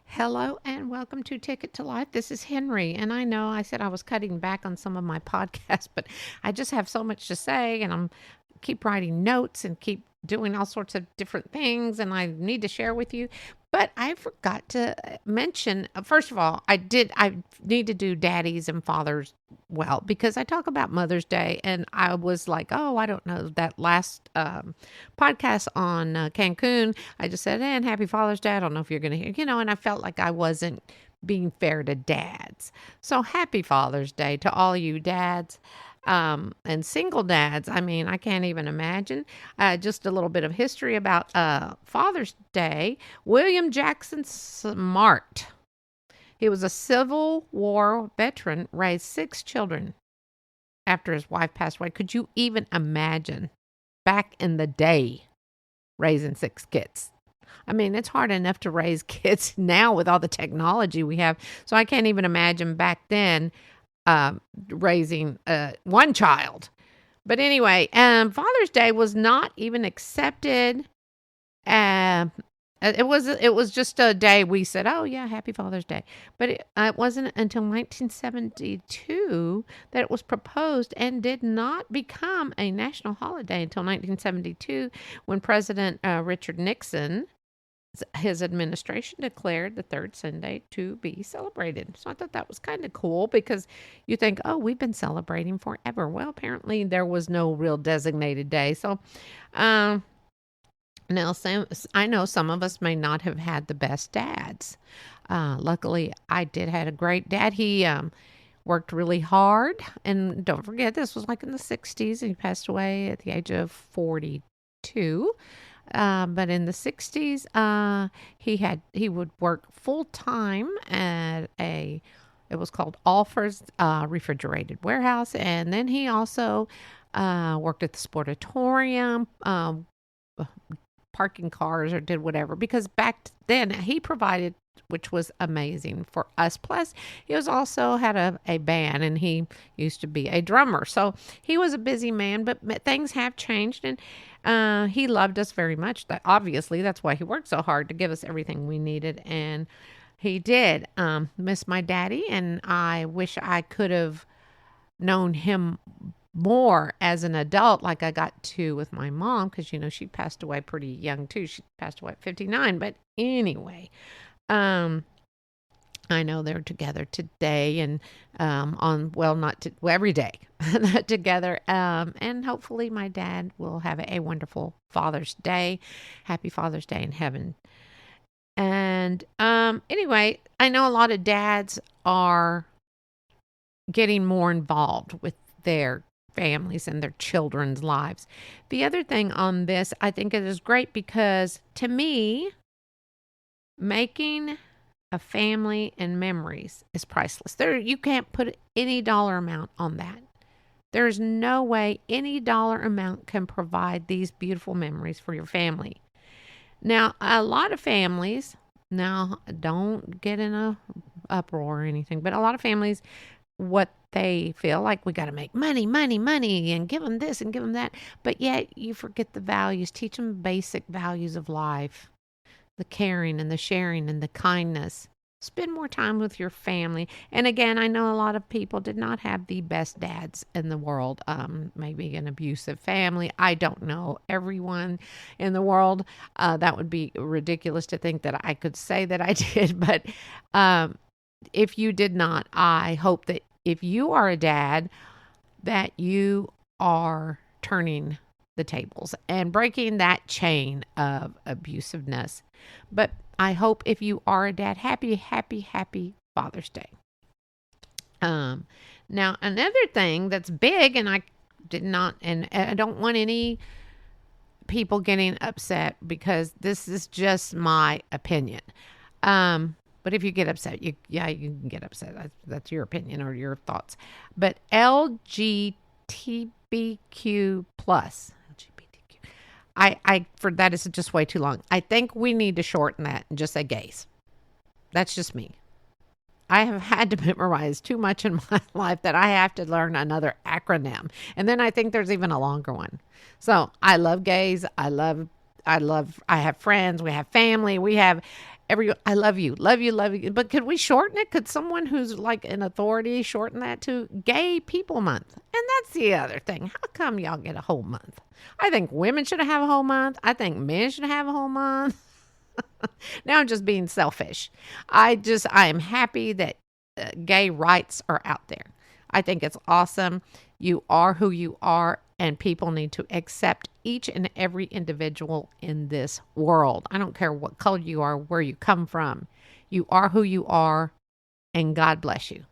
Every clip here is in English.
Hello and welcome to Ticket to Life. This is Henrie, and I know I said I was cutting back on some of my podcasts, but I just have so much to say, and I'm keep writing notes and keep doing all sorts of different things, and I need to share with you. But I forgot to mention, first of all, I need to do daddies and fathers well, because I talk about Mother's Day, and I was like, oh, I don't know, that last podcast on Cancun, I just said, and happy Father's Day. I don't know if you're going to hear, and I felt like I wasn't being fair to dads. So happy Father's Day to all you dads. And single dads. I mean, I can't even imagine. Just a little bit of history about Father's Day. William Jackson Smart. He was a Civil War veteran, raised 6 children after his wife passed away. Could you even imagine back in the day raising 6 kids? I mean, it's hard enough to raise kids now with all the technology we have. So I can't even imagine back then raising one child. But anyway, Father's Day was not even accepted. It was just a day we said, oh yeah, happy Father's Day. But it wasn't until 1972 that it was proposed and did not become a national holiday until 1972, when President Richard Nixon, his administration, declared the third Sunday to be celebrated. So I thought that was kind of cool, because you think, oh, we've been celebrating forever. Well, apparently there was no real designated day. So now I know some of us may not have had the best dads. Luckily, I did had a great dad. He worked really hard. And don't forget, this was like in the 60s. He passed away at the age of 42. But in the 60s, he would work full time at it was called Alfred's refrigerated warehouse. And then he also worked at the Sportatorium, parking cars, or did whatever, because back then he provided, which was amazing for us. Plus, he was also had a band, and he used to be a drummer. So he was a busy man, but things have changed, and he loved us very much. Obviously, that's why he worked so hard to give us everything we needed, and he did. Miss my daddy, and I wish I could have known him more as an adult, like I got to with my mom, because she passed away pretty young too. She passed away at 59. But anyway, I know they're together today, and every day together. And hopefully my dad will have a wonderful Father's Day. Happy Father's Day in heaven. And anyway, I know a lot of dads are getting more involved with their families and their children's lives. The other thing on this, I think it is great, because to me, making a family and memories is priceless. You can't put any dollar amount on that. There's no way any dollar amount can provide these beautiful memories for your family. Now, a lot of families, now don't get in a uproar or anything, but a lot of families, what they feel like, we got to make money, and give them this and give them that. But yet you forget the values. Teach them basic values of life. The caring and the sharing and the kindness. Spend more time with your family. And again, I know a lot of people did not have the best dads in the world. Maybe an abusive family. I don't know everyone in the world. That would be ridiculous to think that I could say that I did. But if you did not, I hope that if you are a dad, that you are turning the tables and breaking that chain of abusiveness. But I hope if you are a dad, happy Father's Day. Now, another thing that's big, and I don't want any people getting upset, because this is just my opinion. But if you get upset, you can get upset. That's your opinion or your thoughts. But LGTBQ plus. I for that is just way too long. I think we need to shorten that and just say gays. That's just me. I have had to memorize too much in my life that I have to learn another acronym. And then I think there's even a longer one. So I love gays. I have friends. We have family. We have I love you, love you, love you. But could we shorten it? Could someone who's like an authority shorten that to Gay People Month? And that's the other thing. How come y'all get a whole month? I think women should have a whole month. I think men should have a whole month. Now I'm just being selfish. I am happy that gay rights are out there. I think it's awesome. You are who you are, and people need to accept each and every individual in this world. I don't care what color you are, where you come from. You are who you are, and God bless you.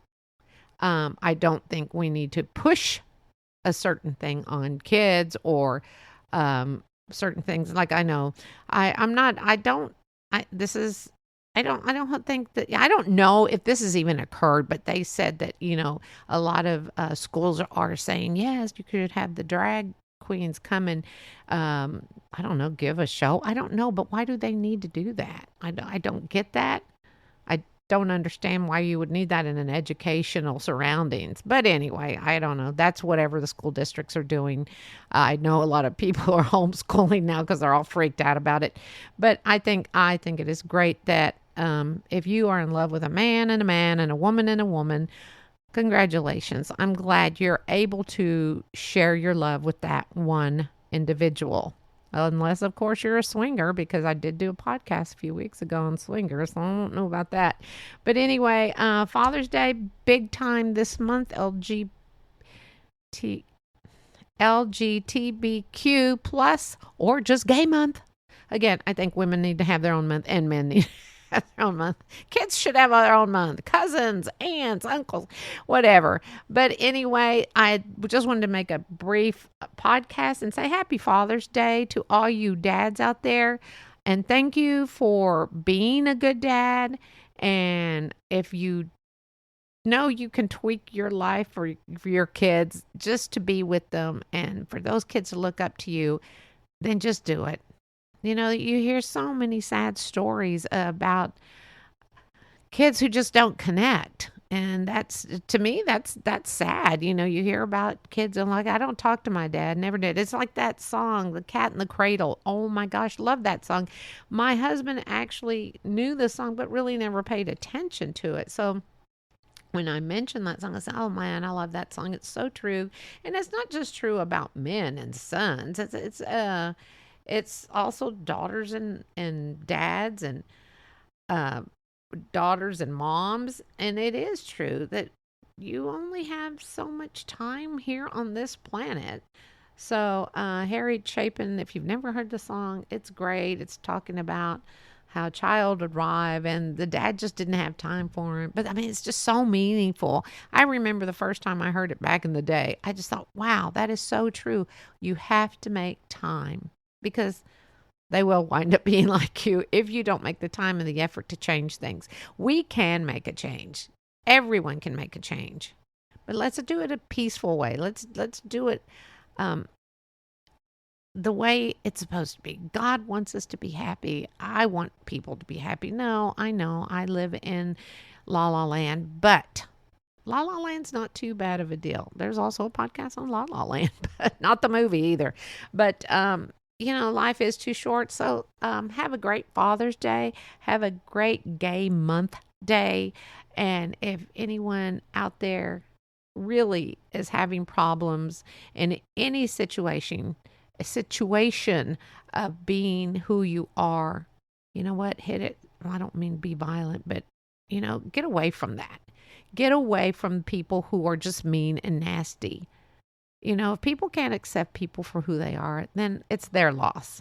I don't think we need to push a certain thing on kids or certain things. Like I know, I don't think that, I don't know if this has even occurred, but they said that, a lot of schools are saying, yes, you could have the drag queens come and, I don't know, give a show. I don't know, but why do they need to do that? I don't get that. I don't understand why you would need that in an educational surroundings. But anyway, I don't know. That's whatever the school districts are doing. I know a lot of people are homeschooling now because they're all freaked out about it. But I think it is great that if you are in love with a man and a woman and a woman, congratulations. I'm glad you're able to share your love with that one individual. Unless, of course, you're a swinger, because I did do a podcast a few weeks ago on swingers, so I don't know about that. But anyway, Father's Day, big time this month, LGTBQ plus, or just gay month. Again, I think women need to have their own month, and men need to have their own month. Kids should have their own month. Cousins, aunts, uncles, whatever. But anyway, I just wanted to make a brief podcast and say happy Father's Day to all you dads out there. And thank you for being a good dad. And if you know you can tweak your life for your kids just to be with them and for those kids to look up to you, then just do it. You hear so many sad stories about kids who just don't connect. And to me, that's sad. You hear about kids and like, I don't talk to my dad, never did. It's like that song, The Cat in the Cradle. Oh my gosh, love that song. My husband actually knew the song, but really never paid attention to it. So when I mentioned that song, I said, oh man, I love that song. It's so true. And it's not just true about men and sons. It's also daughters and dads and daughters and moms. And it is true that you only have so much time here on this planet. So Henrie Chapin, if you've never heard the song, it's great. It's talking about how a child would arrive and the dad just didn't have time for him. But I mean, it's just so meaningful. I remember the first time I heard it back in the day, I just thought, wow, that is so true. You have to make time, because they will wind up being like you if you don't make the time and the effort to change things. We can make a change. Everyone can make a change. But let's do it a peaceful way. Let's do it the way it's supposed to be. God wants us to be happy. I want people to be happy. No, I know I live in La La Land, but La La Land's not too bad of a deal. There's also a podcast on La La Land, but not the movie either. But life is too short. So have a great Father's Day. Have a great Gay Month Day. And if anyone out there really is having problems in any situation of being who you are, you know what? Hit it. Well, I don't mean be violent, but, get away from that. Get away from people who are just mean and nasty. If people can't accept people for who they are, then it's their loss.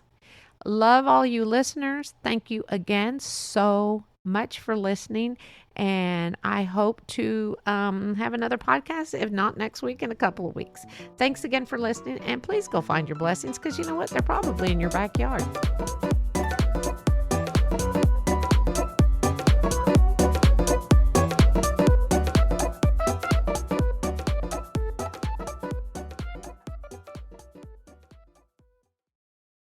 Love all you listeners. Thank you again so much for listening. And I hope to have another podcast, if not next week, in a couple of weeks. Thanks again for listening. And please go find your blessings, because you know what? They're probably in your backyard.